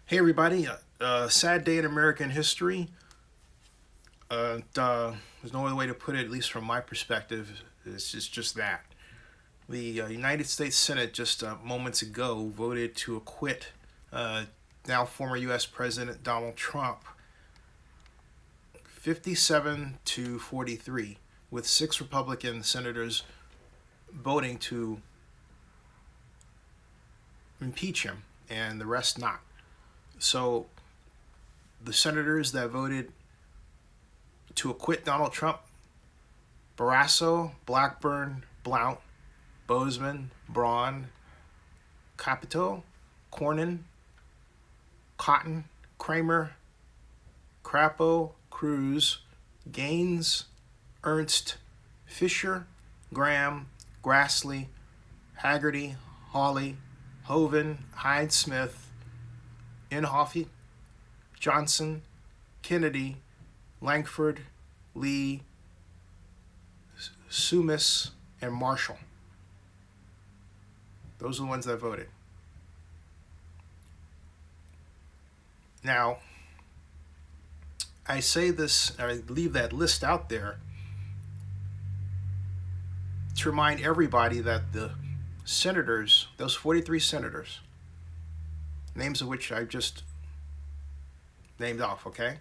Hey everybody, sad day in American history. There's no other way to put it, at least from my perspective. It's just that. The United States Senate just moments ago voted to acquit now former U.S. President Donald Trump 57 to 43, with six Republican senators voting to impeach him and the rest not. So the senators that voted to acquit Donald Trump: Barrasso, Blackburn, Blount, Bozeman, Braun, Capito, Cornyn, Cotton, Kramer, Crapo, Cruz, Gaines, Ernst, Fisher, Graham, Grassley, Haggerty, Hawley, Hoven, Hyde Smith, Inhofe, Johnson, Kennedy, Langford, Lee, Sumis, and Marshall. Those are the ones that voted. Now, I say this, I leave that list out there to remind everybody that the senators, those 43 senators, names of which I've just named off, okay?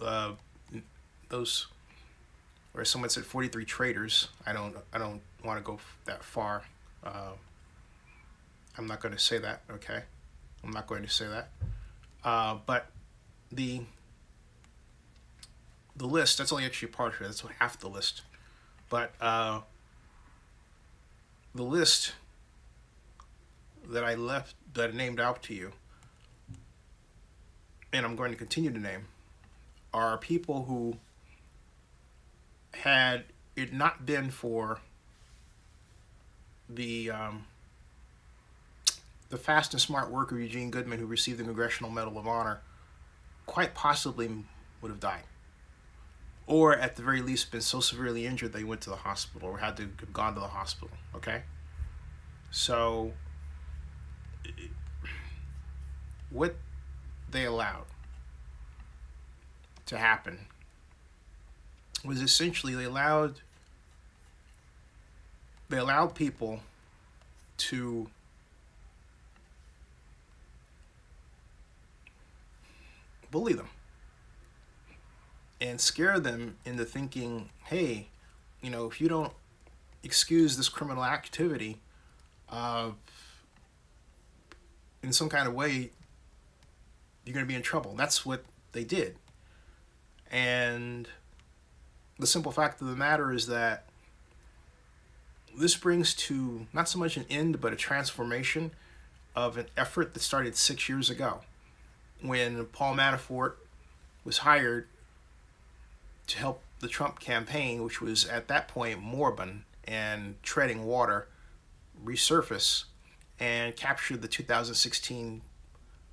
Uh, those, or someone said 43 traitors. I don't want to go that far. Uh, I'm not going to say that, okay? I'm not going to say that. But the the list, that's only actually part of it. That's half the list. But the list that I named out to you, and I'm going to continue to name, are people who, had it not been for the the fast and smart work of Eugene Goodman, who received the Congressional Medal of Honor, quite possibly would have died, or at the very least been so severely injured they went to the hospital or had to have gone to the hospital. Okay, so what they allowed to happen was essentially they allowed people to bully them and scare them into thinking, hey, if you don't excuse this criminal activity uh, in some kind of way, you're going to be in trouble. That's what they did. And the simple fact of the matter is that this brings to not so much an end, but a transformation of an effort that started 6 years ago when Paul Manafort was hired to help the Trump campaign, which was at that point moribund and treading water, resurface and capture the 2016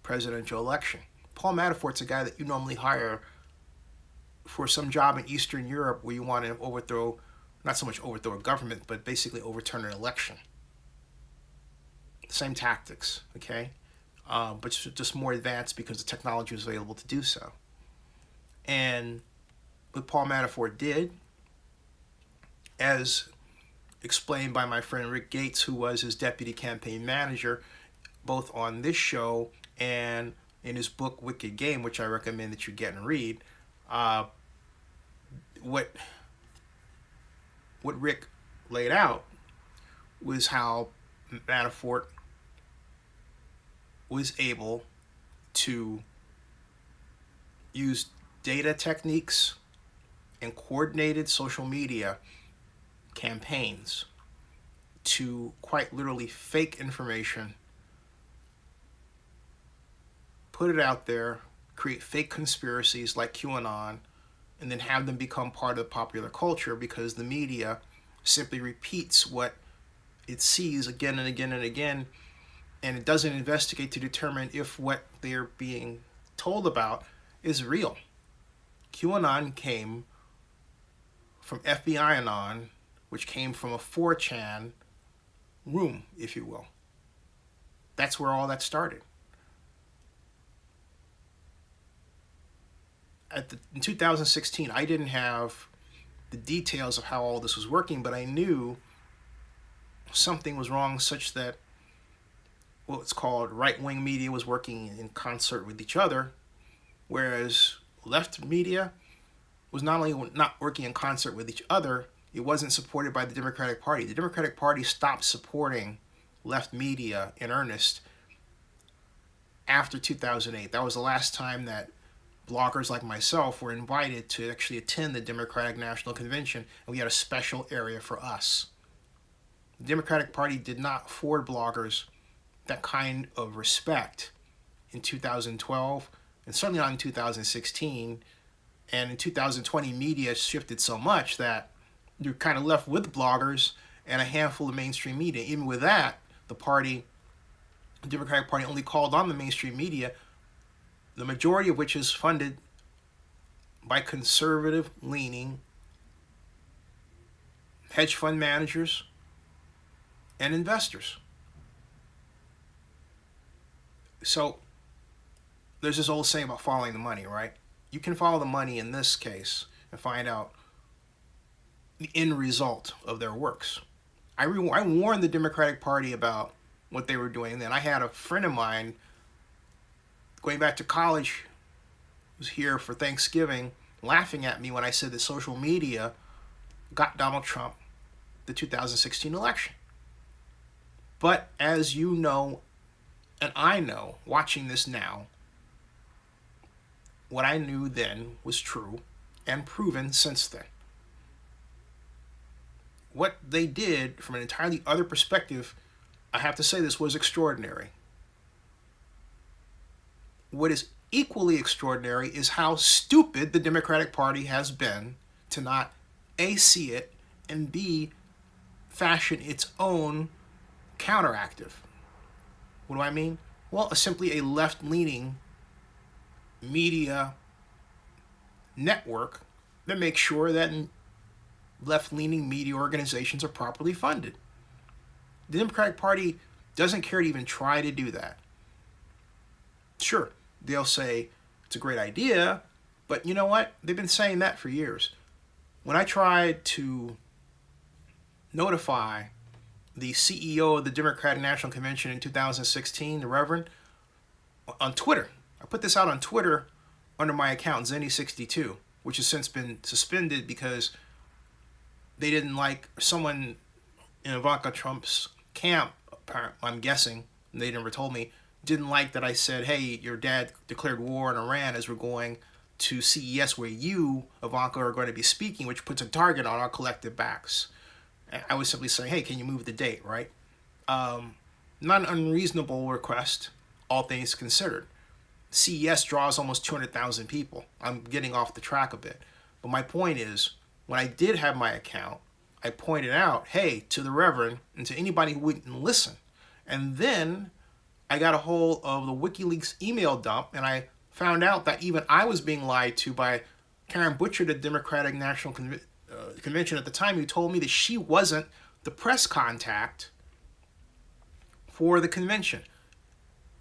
presidential election. Paul Manafort's a guy that you normally hire for some job in Eastern Europe where you want to overthrow, not so much overthrow a government, but basically overturn an election. Same tactics, okay? But just more advanced because the technology was available to do so. And what Paul Manafort did, as explained by my friend Rick Gates, who was his deputy campaign manager, both on this show and in his book Wicked Game, which I recommend that you get and read, uh, what Rick laid out was how Manafort was able to use data techniques and coordinated social media campaigns to quite literally fake information, put it out there, create fake conspiracies like QAnon, and then have them become part of popular culture because the media simply repeats what it sees again and again and again, and it doesn't investigate to determine if what they're being told about is real. QAnon came from FBI Anon, which came from a 4chan room, if you will. That's where all that started. in 2016, I didn't have the details of how all this was working, but I knew something was wrong, such that what's called right-wing media was working in concert with each other, whereas left media was not only not working in concert with each other, it wasn't supported by the Democratic Party. The Democratic Party stopped supporting left media in earnest after 2008. That was the last time that bloggers like myself were invited to actually attend the Democratic National Convention, and we had a special area for us. The Democratic Party did not afford bloggers that kind of respect in 2012, and certainly not in 2016. And in 2020, media shifted so much that you're kind of left with bloggers and a handful of mainstream media. Even with that, the Democratic Party only called on the mainstream media, the majority of which is funded by conservative-leaning hedge fund managers and investors. So there's this old saying about following the money, right? You can follow the money in this case and find out the end result of their works. I warned the Democratic Party about what they were doing. And then I had a friend of mine going back to college, was here for Thanksgiving, laughing at me when I said that social media got Donald Trump the 2016 election. But as you know, and I know, watching this now, what I knew then was true and proven since then. What they did from an entirely other perspective, I have to say this was extraordinary. What is equally extraordinary is how stupid the Democratic Party has been to not A, see it, and B, fashion its own counteractive. What do I mean? Well, simply a left-leaning media network that makes sure that left-leaning media organizations are properly funded. The Democratic Party doesn't care to even try to do that. Sure, they'll say it's a great idea, but you know what? They've been saying that for years. When I tried to notify the CEO of the Democratic National Convention in 2016, the Reverend, on Twitter, I put this out on Twitter under my account, Zenny62, which has since been suspended because they didn't like someone in Ivanka Trump's camp, I'm guessing, they never told me, didn't like that I said, hey, your dad declared war on Iran as we're going to CES where you, Ivanka, are going to be speaking, which puts a target on our collective backs. I was simply saying, hey, can you move the date, right? Not an unreasonable request, all things considered. CES draws almost 200,000 people. I'm getting off the track a bit. But my point is, when I did have my account, I pointed out, hey, to the Reverend and to anybody who wouldn't listen. And then I got a hold of the WikiLeaks email dump, and I found out that even I was being lied to by Karen Butcher, the Democratic National Convention at the time, who told me that she wasn't the press contact for the convention.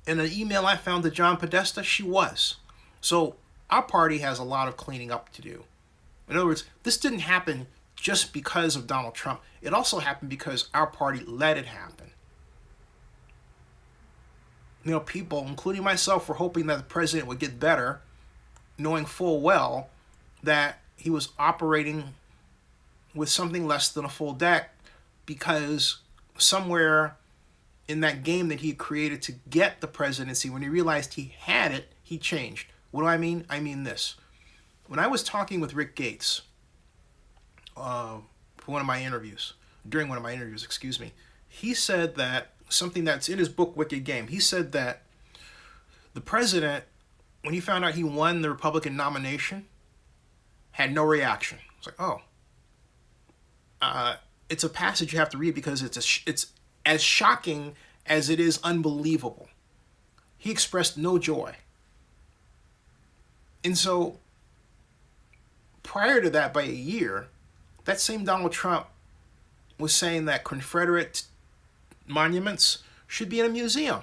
In an email I found to John Podesta, she was. So our party has a lot of cleaning up to do. In other words, this didn't happen just because of Donald Trump. It also happened because our party let it happen. You know, people, including myself, were hoping that the president would get better, knowing full well that he was operating with something less than a full deck, because somewhere in that game that he created to get the presidency, when he realized he had it, he changed. What do I mean? I mean this. When I was talking with Rick Gates for one of my interviews, during one of my interviews, excuse me, he said that something that's in his book, Wicked Game, he said that the president, when he found out he won the Republican nomination, had no reaction. It's like, oh. It's a passage you have to read because it's as shocking as it is unbelievable. He expressed no joy. And so, prior to that, by a year, that same Donald Trump was saying that Confederate monuments should be in a museum.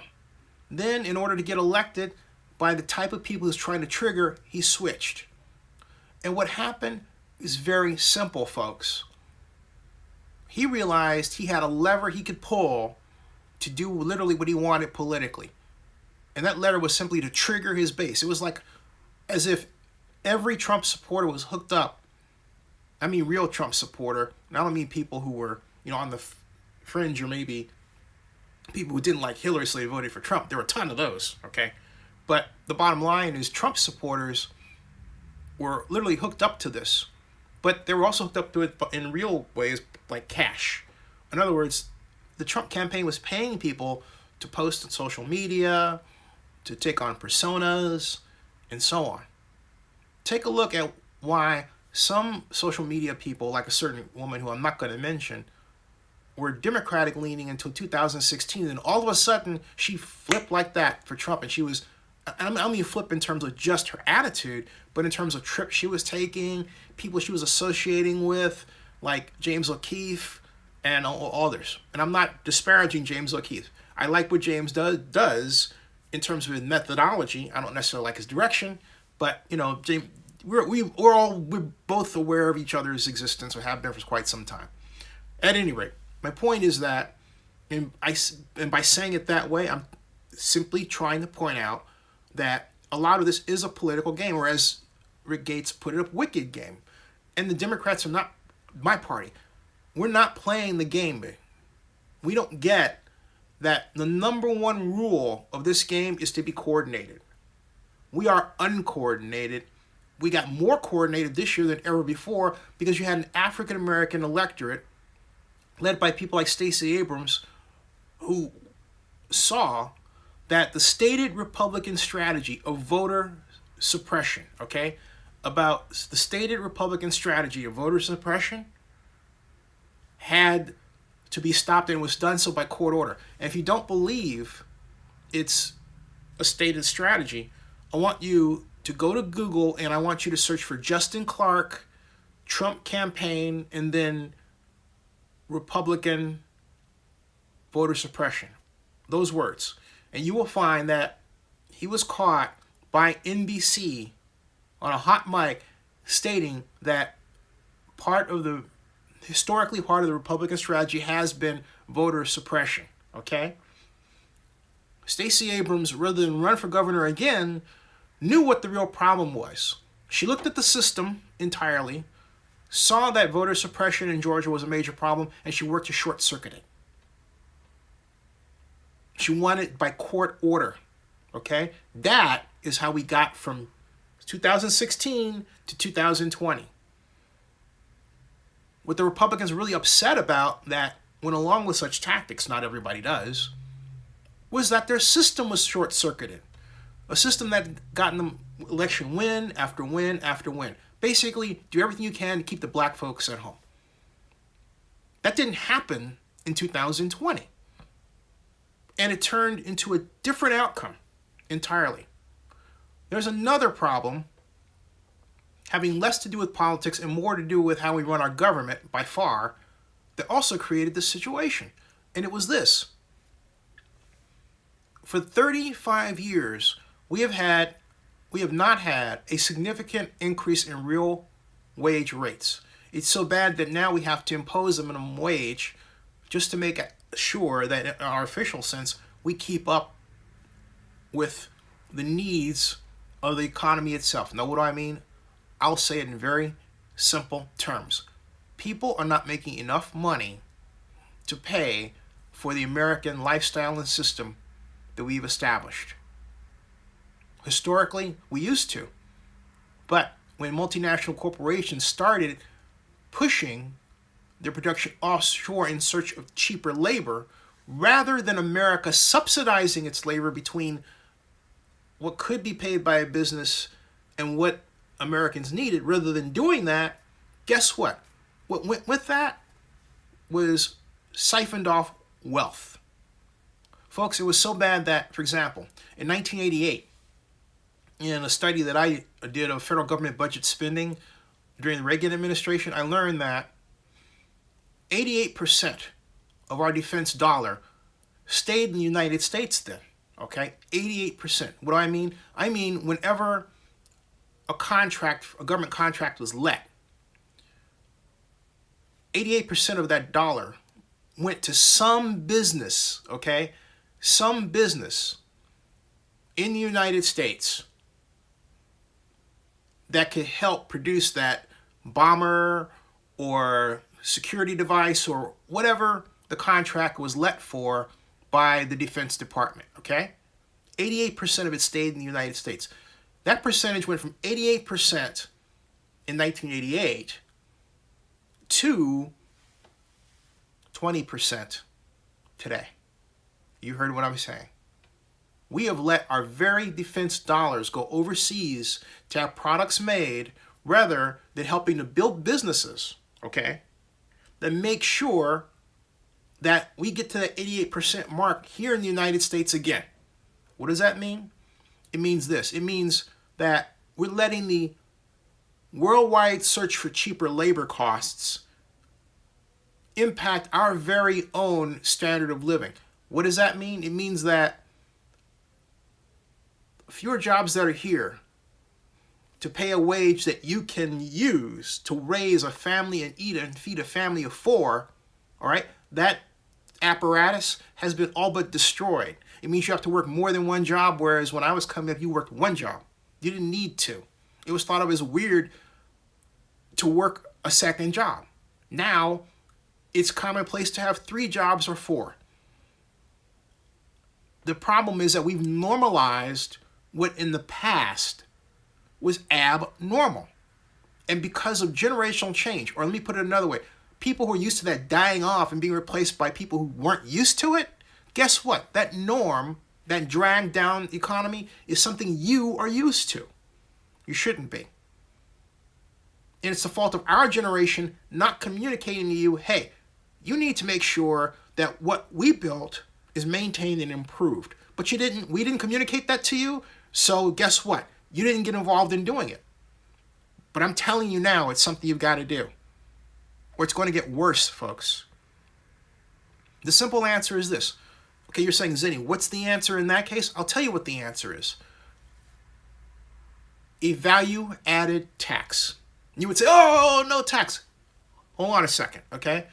Then, in order to get elected by the type of people he's trying to trigger, he switched. And what happened is very simple, folks. He realized he had a lever he could pull to do literally what he wanted politically. And that lever was simply to trigger his base. It was like as if every Trump supporter was hooked up. I mean real Trump supporter. And I don't mean people who were, on the fringe, or maybe people who didn't like Hillary so they voted for Trump. There were a ton of those, okay? But the bottom line is Trump supporters were literally hooked up to this. But they were also hooked up to it in real ways, like cash. In other words, the Trump campaign was paying people to post on social media, to take on personas, and so on. Take a look at why some social media people, like a certain woman who I'm not going to mention, were Democratic leaning until 2016, and all of a sudden she flipped like that for Trump. And she was, I don't mean flip in terms of just her attitude, but in terms of trips she was taking, people she was associating with, like James O'Keefe and others. And I'm not disparaging James O'Keefe. I like what James does in terms of his methodology. I don't necessarily like his direction, but James, we're both aware of each other's existence, or have been for quite some time. At any rate, my point is that, and by saying it that way, I'm simply trying to point out that a lot of this is a political game, or as Rick Gates put it, a wicked game. And the Democrats are not my party. We're not playing the game. We don't get that the number one rule of this game is to be coordinated. We are uncoordinated. We got more coordinated this year than ever before because you had an African American electorate led by people like Stacey Abrams, who saw that the stated Republican strategy of voter suppression, about the stated Republican strategy of voter suppression had to be stopped, and was done so by court order. And if you don't believe it's a stated strategy, I want you to go to Google and I want you to search for Justin Clark, Trump campaign, and then Republican voter suppression. Those words. And you will find that he was caught by NBC on a hot mic stating that historically part of the Republican strategy has been voter suppression, Stacey Abrams, rather than run for governor again, knew what the real problem was. She looked at the system entirely, saw that voter suppression in Georgia was a major problem, and she worked to short-circuit it. She won it by court order, That is how we got from 2016 to 2020. What the Republicans are really upset about, that went along with such tactics, not everybody does, was that their system was short-circuited. A system that had gotten them election win after win after win. Basically, do everything you can to keep the black folks at home. That didn't happen in 2020. And it turned into a different outcome entirely. There's another problem having less to do with politics and more to do with how we run our government, by far, that also created this situation. And it was this. For 35 years, we have not had a significant increase in real wage rates. It's so bad that now we have to impose a minimum wage just to make sure that in our official sense, we keep up with the needs of the economy itself. Know what I mean? I'll say it in very simple terms. People are not making enough money to pay for the American lifestyle and system that we've established. Historically, we used to. But when multinational corporations started pushing their production offshore in search of cheaper labor, rather than America subsidizing its labor between what could be paid by a business and what Americans needed, rather than doing that, guess what? What went with that was siphoned off wealth. Folks, it was so bad that, for example, in 1988, in a study that I did of federal government budget spending during the Reagan administration, I learned that 88% of our defense dollar stayed in the United States then, 88%. What do I mean? I mean, whenever a government contract was let, 88% of that dollar went to some business, okay? Some business in the United States that could help produce that bomber or security device or whatever the contract was let for by the Defense Department, okay? 88% of it stayed in the United States. That percentage went from 88% in 1988 to 20% today. You heard what I'm saying. We have let our very defense dollars go overseas to have products made rather than helping to build businesses, okay, that make sure that we get to that 88% mark here in the United States again. What does that mean? It means this. It means that we're letting the worldwide search for cheaper labor costs impact our very own standard of living. What does that mean? It means that fewer jobs that are here to pay a wage that you can use to raise a family and eat and feed a family of 4, all right, that apparatus has been all but destroyed. It means you have to work more than one job, whereas when I was coming up, you worked one job. You didn't need to. It was thought of as weird to work a second job. Now, it's commonplace to have 3 jobs or 4. The problem is that we've normalized what in the past was abnormal. And because of generational change, or let me put it another way, people who are used to that dying off and being replaced by people who weren't used to it, guess what? That norm, that dragged down economy is something you are used to. You shouldn't be. And it's the fault of our generation not communicating to you, hey, you need to make sure that what we built is maintained and improved. But we didn't communicate that to you, so guess what? You didn't get involved in doing it. But I'm telling you now, it's something you've got to do. Or it's going to get worse, folks. The simple answer is this. Okay, you're saying, Zinni, what's the answer in that case? I'll tell you what the answer is. A value-added tax. You would say, oh, no tax. Hold on a second, okay?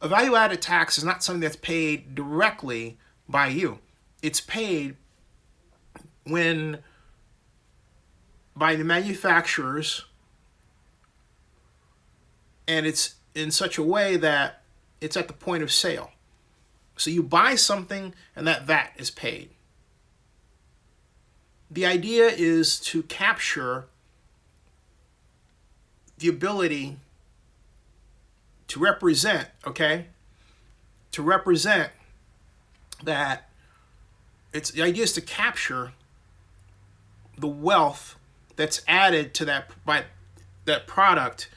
A value-added tax is not something that's paid directly by you. It's paid by the manufacturers, and it's in such a way that it's at the point of sale. So you buy something and that VAT is paid. The idea is to capture the ability to represent, okay? To represent that the idea is to capture the wealth that's added to that product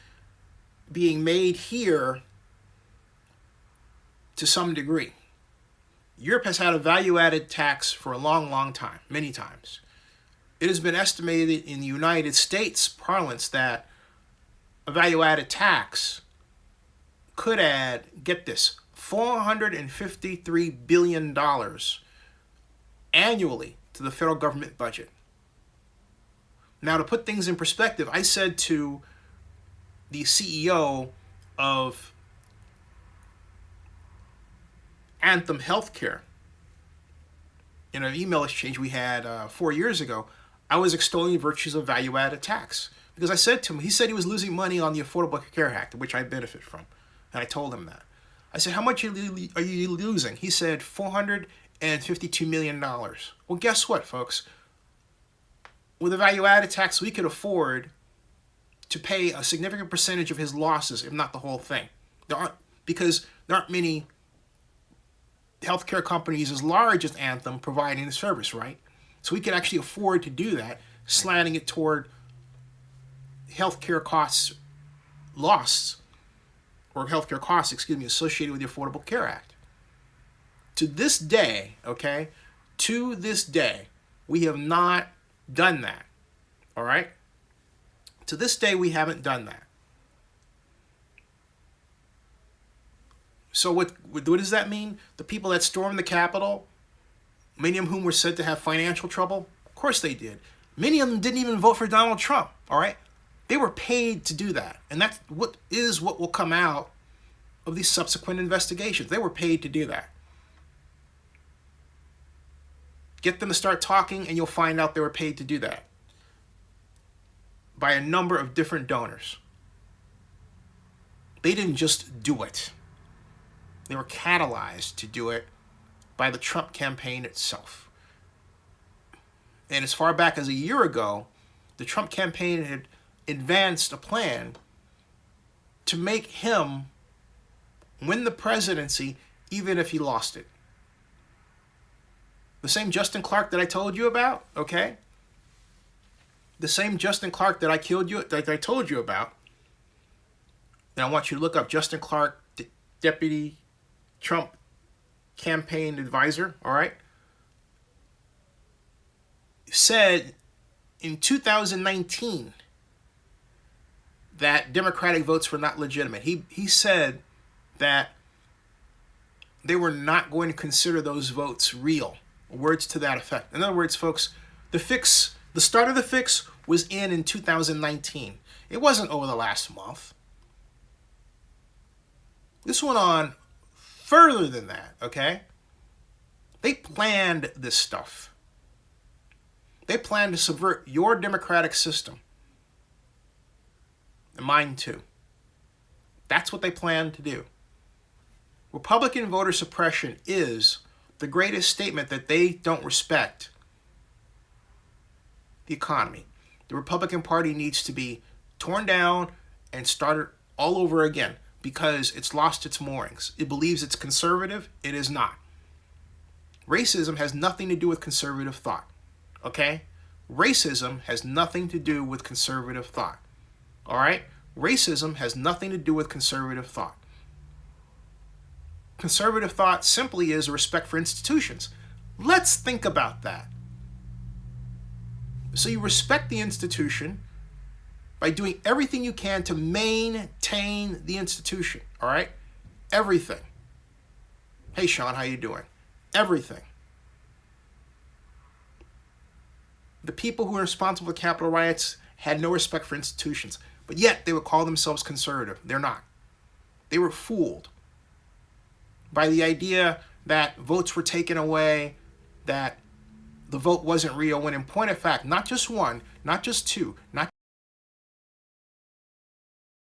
being made here to some degree. Europe has had a value-added tax for a long, long time, many times. It has been estimated in the United States parlance that a value-added tax could add, get this, $453 billion annually to the federal government budget. Now, to put things in perspective, I said to the CEO of Anthem Healthcare in an email exchange we had 4 years ago, I was extolling the virtues of value-added tax. Because I said to him, he said he was losing money on the Affordable Care Act, which I benefit from. And I told him that. I said, how much are you losing? He said, $452 million. Well, guess what, folks? With a value-added tax, we could afford to pay a significant percentage of his losses, if not the whole thing. Because there aren't many healthcare companies as large as Anthem providing the service, right? So we could actually afford to do that, slanting it toward healthcare costs associated with the Affordable Care Act. To this day, we have not done that. All right? To this day, we haven't done that. So what does that mean? The people that stormed the Capitol, many of whom were said to have financial trouble, of course they did. Many of them didn't even vote for Donald Trump, all right? They were paid to do that. And that's what will come out of these subsequent investigations. They were paid to do that. Get them to start talking and you'll find out they were paid to do that by a number of different donors. They didn't just do it. They were catalyzed to do it by the Trump campaign itself. And as far back as a year ago, the Trump campaign had advanced a plan to make him win the presidency even if he lost it. The same Justin Clark that I told you about, okay? The same Justin Clark that I told you about. And I want you to look up Justin Clark, Deputy Trump Campaign Advisor, all right? Said in 2019 that Democratic votes were not legitimate. He said that they were not going to consider those votes real. Words to that effect. In other words, folks, the start of the fix was in 2019. It wasn't over the last month. This went on further than that, okay? They planned this stuff. They planned to subvert your democratic system. And mine too. That's what they planned to do. Republican voter suppression is the greatest statement that they don't respect the economy. The Republican Party needs to be torn down and started all over again because it's lost its moorings. It believes it's conservative. It is not. Racism has nothing to do with conservative thought. Okay? Racism has nothing to do with conservative thought. All right? Racism has nothing to do with conservative thought. Conservative thought simply is a respect for institutions. Let's think about that. So you respect the institution by doing everything you can to maintain the institution, all right? Everything. Hey, Sean, how you doing? Everything. The people who were responsible for Capitol riots had no respect for institutions, but yet they would call themselves conservative. They're not. They were fooled by the idea that votes were taken away, that the vote wasn't real, when in point of fact, not just one, not just two, not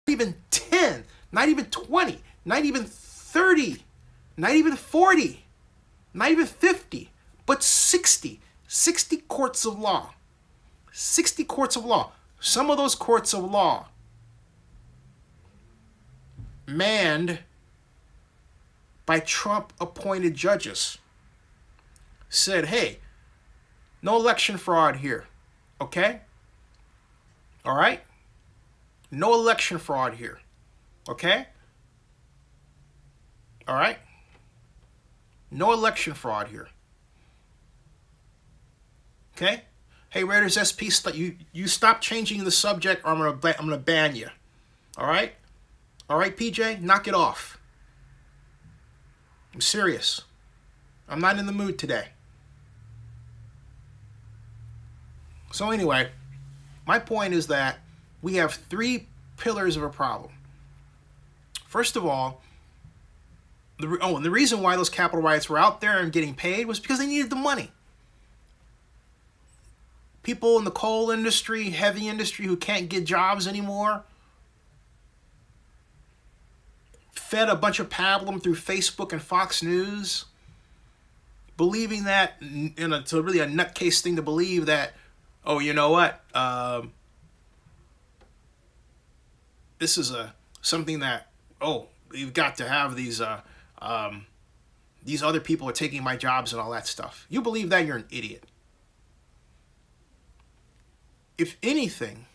even 10, not even 20, not even 30, not even 40, not even 50, but 60 courts of law. 60 courts of law. Some of those courts of law manned by Trump-appointed judges said, hey, no election fraud here, okay? All right? No election fraud here, okay? All right? No election fraud here. Okay? Hey, Raiders SP, you stop changing the subject or I'm gonna ban you. All right? All right, PJ? Knock it off. I'm serious. I'm not in the mood today. So anyway, my point is that we have three pillars of a problem. First of all, and the reason why those Capitol riots were out there and getting paid was because they needed the money. People in the coal industry, heavy industry who can't get jobs anymore, fed a bunch of pablum through Facebook and Fox News, believing that, it's really a nutcase thing to believe that, oh, you know what, this is something that, oh, you've got to have these other people are taking my jobs and all that stuff. You believe that, you're an idiot. If anything,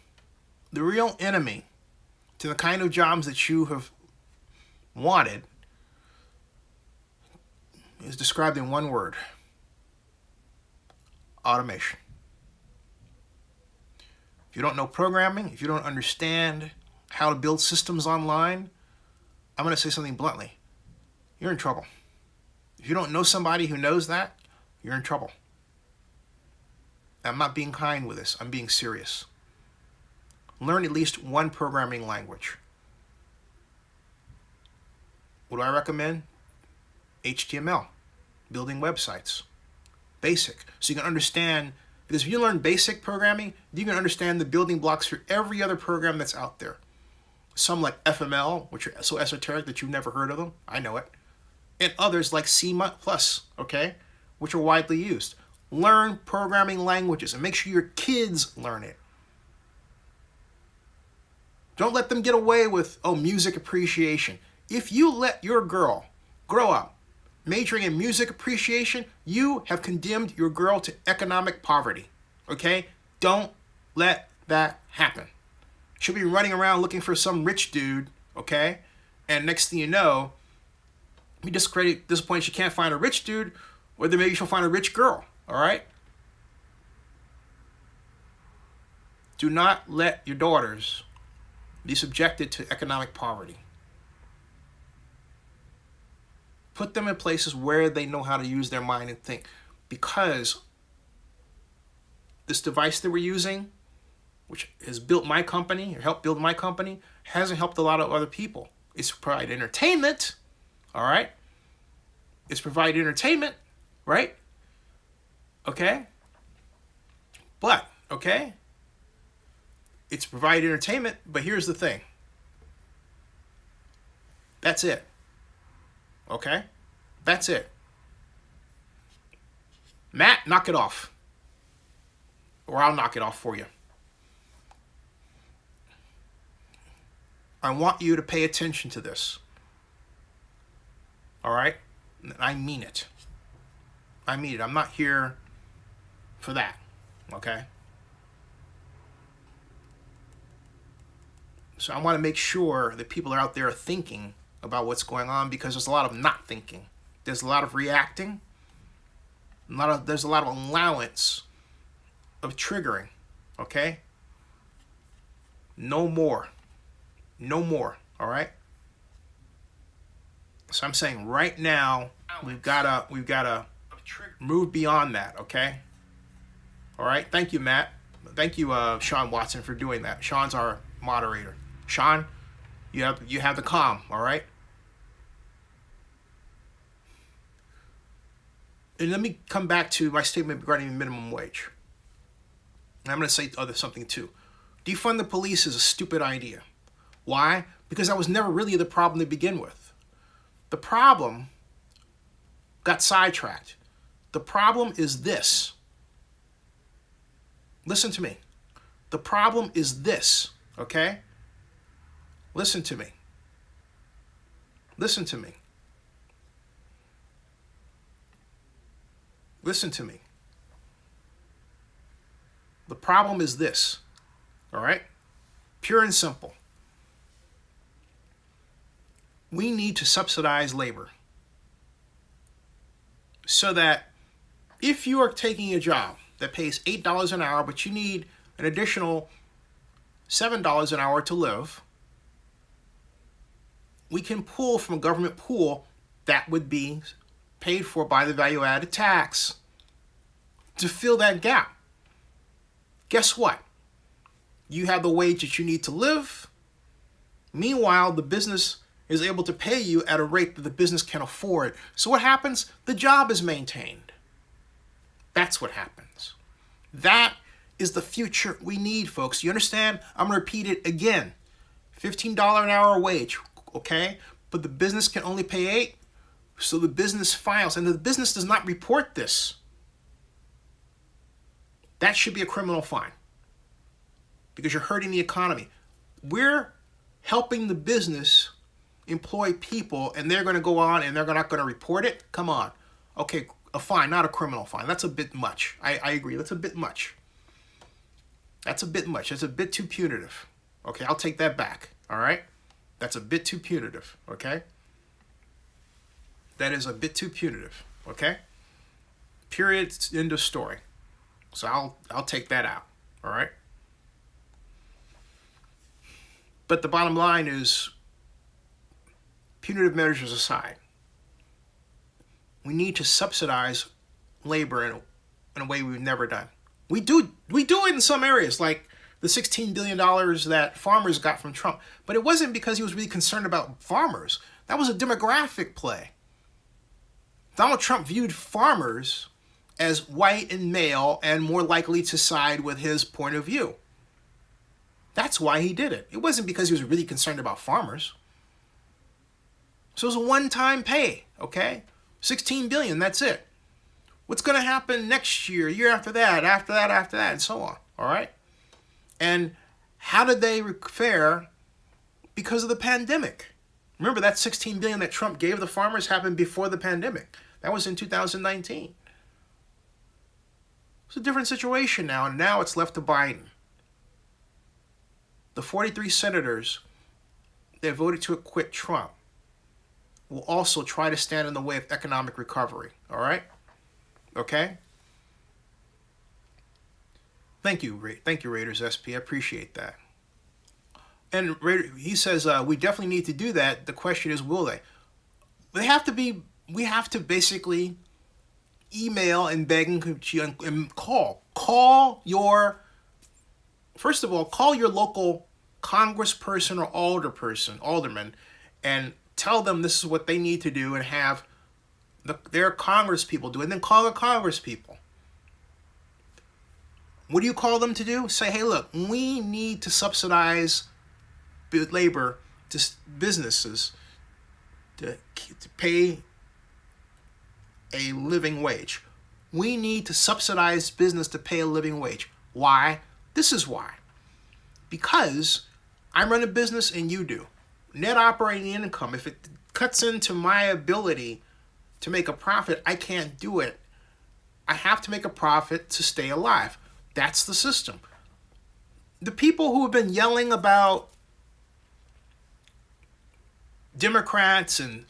the real enemy to the kind of jobs that you have wanted is described in one word: automation. If you don't know programming, if you don't understand how to build systems online, I'm going to say something bluntly: you're in trouble. If you don't know somebody who knows that, you're in trouble. I'm not being kind with this. I'm being serious. Learn at least one programming language. What do I recommend? HTML, building websites. Basic. So you can understand, because if you learn basic programming, you can understand the building blocks for every other program that's out there. Some like FML, which are so esoteric that you've never heard of them. I know it. And others like C++, okay, which are widely used. Learn programming languages and make sure your kids learn it. Don't let them get away with, music appreciation. If you let your girl grow up majoring in music appreciation, you have condemned your girl to economic poverty. Okay? Don't let that happen. She'll be running around looking for some rich dude, okay? And next thing you know, be disappointed she can't find a rich dude, or then maybe she'll find a rich girl, all right? Do not let your daughters be subjected to economic poverty. Put them in places where they know how to use their mind and think. Because this device that we're using, which has built my company, or helped build my company, hasn't helped a lot of other people. It's provided entertainment, all right? It's provided entertainment, right? Okay? But, okay? It's provided entertainment, but here's the thing. That's it. Okay? That's it. Matt, knock it off. Or I'll knock it off for you. I want you to pay attention to this. All right? I mean it. I mean it. I'm not here for that. Okay? So I want to make sure that people are out there thinking about what's going on, because there's a lot of not thinking. There's a lot of reacting. There's a lot of allowance of triggering. Okay? No more. No more. All right? So I'm saying right now we've gotta move beyond that. Okay? All right? Thank you, Matt. Thank you, Sean Watson, for doing that. Sean's our moderator. Sean, you have the calm. All right? And let me come back to my statement regarding minimum wage. And I'm going to say something too. Defund the police is a stupid idea. Why? Because that was never really the problem to begin with. The problem got sidetracked. The problem is this. Listen to me. The problem is this, okay? Listen to me. Listen to me. Listen to me. The problem is this, all right? Pure and simple. We need to subsidize labor so that if you are taking a job that pays $8 an hour, but you need an additional $7 an hour to live, we can pull from a government pool that would be paid for by the value-added tax to fill that gap. Guess what? You have the wage that you need to live. Meanwhile, the business is able to pay you at a rate that the business can afford. So what happens? The job is maintained. That's what happens. That is the future we need, folks. You understand? I'm going to repeat it again. $15 an hour wage, okay? But the business can only pay $8. So the business files, and the business does not report this. That should be a criminal fine, because you're hurting the economy. We're helping the business employ people, and they're going to go on and they're not going to report it? Come on. Okay, a fine, not a criminal fine. That's a bit much. I agree. That's a bit much. That's a bit much. That's a bit too punitive. Okay, I'll take that back. All right? That's a bit too punitive. Okay? That is a bit too punitive. Okay? Period. End of story. So I'll take that out. All right? But the bottom line is, punitive measures aside, we need to subsidize labor in a way we've never done. We do it in some areas, like the $16 billion that farmers got from Trump. But it wasn't because he was really concerned about farmers. That was a demographic play. Donald Trump viewed farmers as white and male and more likely to side with his point of view. That's why he did it. It wasn't because he was really concerned about farmers. So it was a one-time pay, okay? $16 billion, that's it. What's going to happen next year after that, and so on, all right? And how did they fare because of the pandemic? Remember, that $16 billion that Trump gave the farmers happened before the pandemic. That was in 2019. It's a different situation now, and now it's left to Biden. The 43 senators that voted to acquit Trump will also try to stand in the way of economic recovery, all right? Okay? Thank you, Raiders SP. I appreciate that. And he says, we definitely need to do that. The question is, will they? We have to basically email and beg and call. First of all, call your local congressperson or alderman, and tell them this is what they need to do and have their congress people do it. And then call the congress people. What do you call them to do? Say, hey, look, we need to subsidize labor to businesses to pay a living wage. We need to subsidize business to pay a living wage. Why? This is why. Because I run a business and you do. Net operating income, if it cuts into my ability to make a profit, I can't do it. I have to make a profit to stay alive. That's the system. The people who have been yelling about Democrats and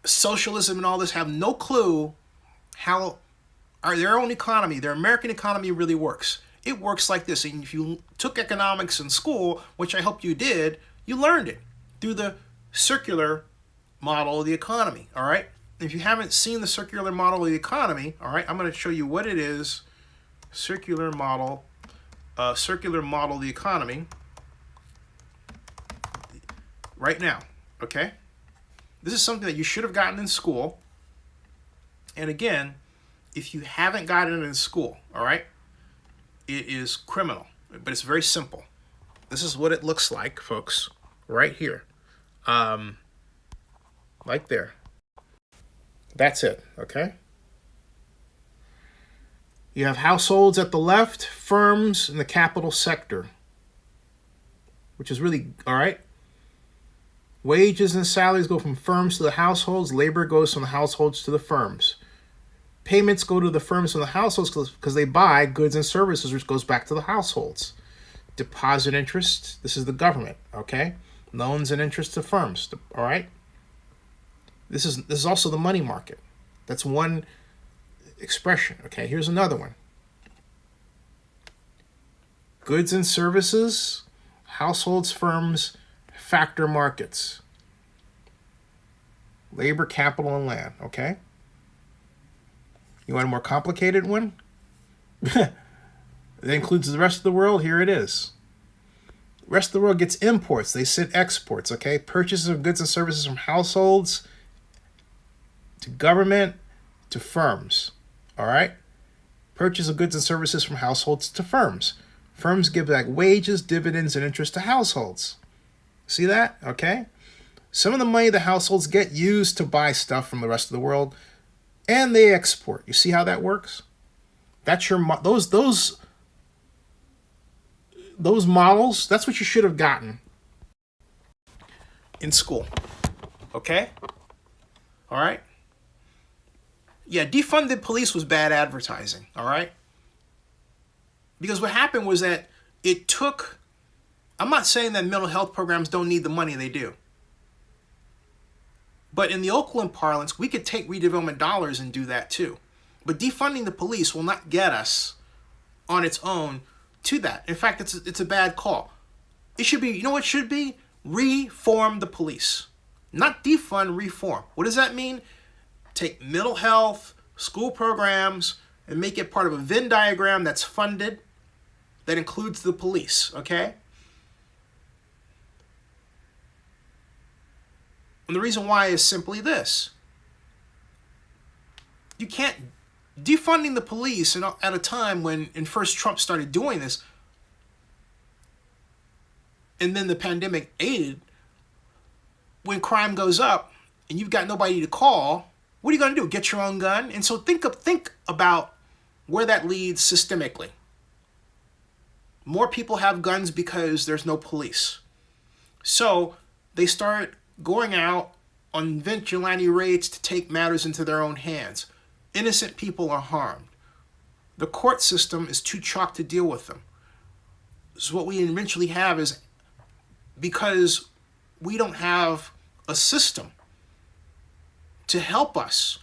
socialism and all this have no clue how their own economy, their American economy really works. It works like this. And if you took economics in school, which I hope you did, you learned it through the circular model of the economy, all right? If you haven't seen the circular model of the economy, all right, I'm going to show you what it is. Circular model of the economy right now, okay? This is something that you should have gotten in school. And again, if you haven't gotten it in school, all right, it is criminal, but it's very simple. This is what it looks like, folks, right here. Like there. That's it, okay? You have households at the left, firms in the capital sector, which is really, all right? Wages and salaries go from firms to the households. Labor goes from the households to the firms. Payments go to the firms from the households because they buy goods and services, which goes back to the households. Deposit interest, this is the government, okay? Loans and interest to firms, all right? This is also the money market. That's one expression, okay? Here's another one. Goods and services, households, firms, factor markets. Labor, capital, and land, okay? You want a more complicated one? That includes the rest of the world. Here it is. The rest of the world gets imports. They sit exports, okay? Purchases of goods and services from households to government to firms, all right? Purchase of goods and services from households to firms. Firms give back wages, dividends, and interest to households. See that? Okay? Some of the money the households get used to buy stuff from the rest of the world, and they export. You see how that works? That's your those models. That's what you should have gotten in school. Okay? All right? Yeah, defund the police was bad advertising. All right? Because what happened was that it took. I'm not saying that mental health programs don't need the money, they do. But in the Oakland parlance, we could take redevelopment dollars and do that too. But defunding the police will not get us on its own to that. In fact, it's a bad call. It should be, you know what it should be? Reform the police. Not defund, reform. What does that mean? Take mental health, school programs, and make it part of a Venn diagram that's funded, that includes the police, okay? And the reason why is simply this. You can't, defunding the police at a time when first Trump started doing this, and then the pandemic aided, when crime goes up and you've got nobody to call, what are you going to do? Get your own gun? And so think about where that leads systemically. More people have guns because there's no police. So they start going out on vigilante raids to take matters into their own hands. Innocent people are harmed. The court system is too chalk to deal with them. So what we eventually have is, because we don't have a system to help us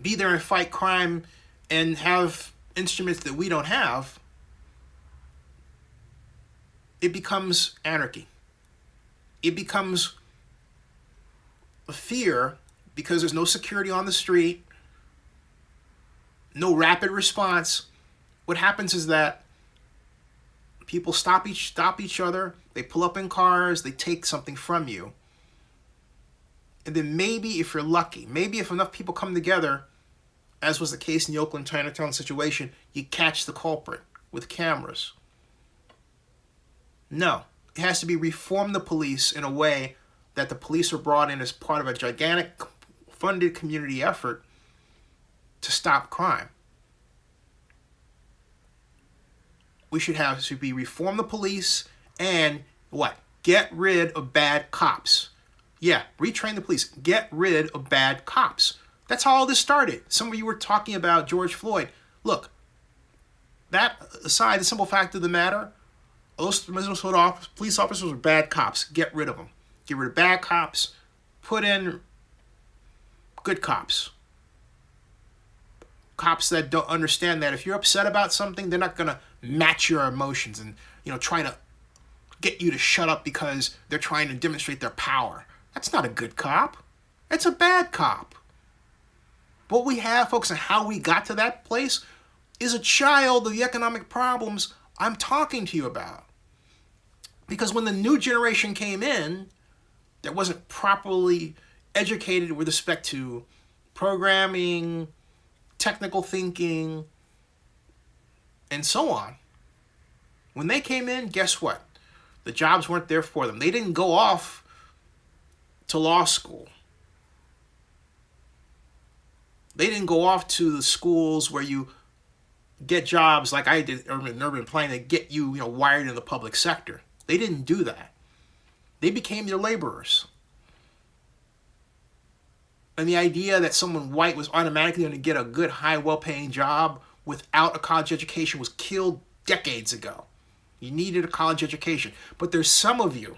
be there and fight crime and have instruments that we don't have, it becomes anarchy. It becomes a fear because there's no security on the street, no rapid response. What happens is that people stop each other, they pull up in cars, they take something from you. And then maybe if you're lucky, maybe if enough people come together, as was the case in the Oakland Chinatown situation, you catch the culprit with cameras. No, it has to be reform the police in a way that the police are brought in as part of a gigantic funded community effort to stop crime. We should be reform the police and what? Get rid of bad cops. Yeah, retrain the police. Get rid of bad cops. That's how all this started. Some of you were talking about George Floyd. Look, that aside, the simple fact of the matter, those Minnesota police officers were bad cops. Get rid of them. Get rid of bad cops. Put in good cops. Cops that don't understand that if you're upset about something, they're not going to match your emotions and, try to get you to shut up because they're trying to demonstrate their power. That's not a good cop. It's a bad cop. What we have, folks, and how we got to that place is a child of the economic problems I'm talking to you about. Because when the new generation came in that wasn't properly educated with respect to programming, technical thinking, and so on, when they came in, guess what? The jobs weren't there for them. They didn't go off to law school. They didn't go off to the schools where you get jobs like I did in urban planning that get you, wired in the public sector. They didn't do that. They became your laborers. And the idea that someone white was automatically going to get a good, high, well-paying job without a college education was killed decades ago. You needed a college education. But there's some of you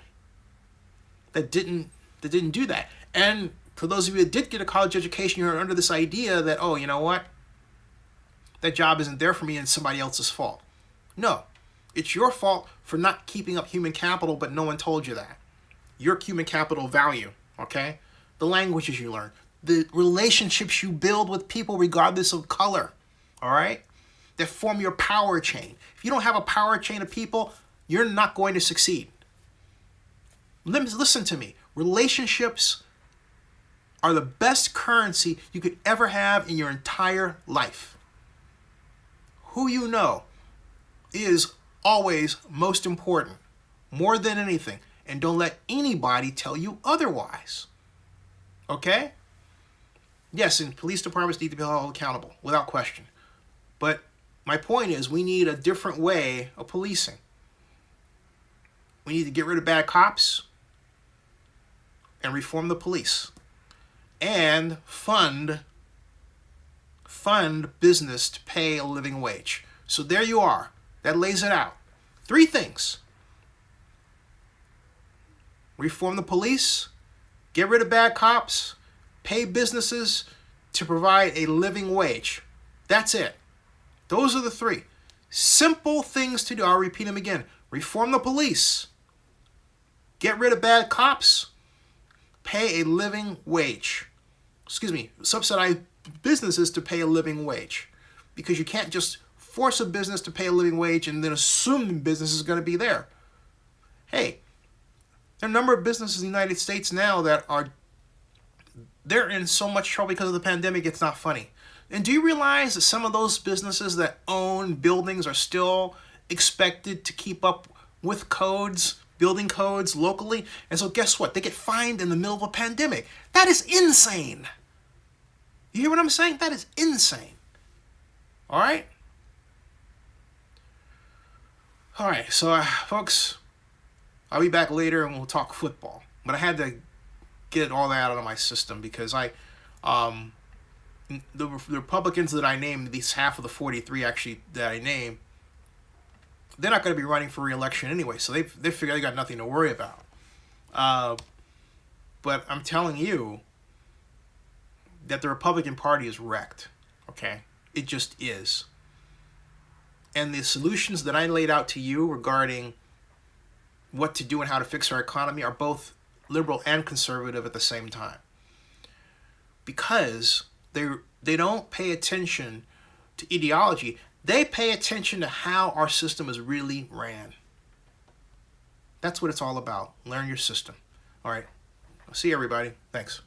that didn't do that. And for those of you that did get a college education, you're under this idea that, oh, you know what? That job isn't there for me and it's somebody else's fault. No, it's your fault for not keeping up human capital, but no one told you that. Your human capital value, okay? The languages you learn, the relationships you build with people regardless of color, all right? That form your power chain. If you don't have a power chain of people, you're not going to succeed. Listen to me. Relationships are the best currency you could ever have in your entire life. Who you know is always most important, more than anything. And don't let anybody tell you otherwise. Okay? Yes, and police departments need to be held accountable, without question. But my point is, we need a different way of policing. We need to get rid of bad cops and reform the police. And fund business to pay a living wage. So there you are. That lays it out. 3 things. Reform the police, get rid of bad cops, pay businesses to provide a living wage. That's it. Those are the 3. Simple things to do. I'll repeat them again. Reform the police, get rid of bad cops, pay a living wage. Subsidize businesses to pay a living wage, because you can't just force a business to pay a living wage and then assume the business is going to be there. Hey, there are a number of businesses in the United States now that they're in so much trouble because of the pandemic, it's not funny. And do you realize that some of those businesses that own buildings are still expected to keep up with codes, building codes locally? And so guess what? They get fined in the middle of a pandemic. That is insane. You hear what I'm saying? That is insane. All right? All right, so folks, I'll be back later and we'll talk football. But I had to get all that out of my system because the Republicans that I named, these half of the 43 actually that I named, they're not going to be running for re-election anyway, so they figure they got nothing to worry about. But I'm telling you that the Republican Party is wrecked, okay? It just is. And the solutions that I laid out to you regarding what to do and how to fix our economy are both liberal and conservative at the same time. Because they don't pay attention to ideology. They pay attention to how our system is really ran. That's what it's all about. Learn your system. All right. I'll see you, everybody. Thanks.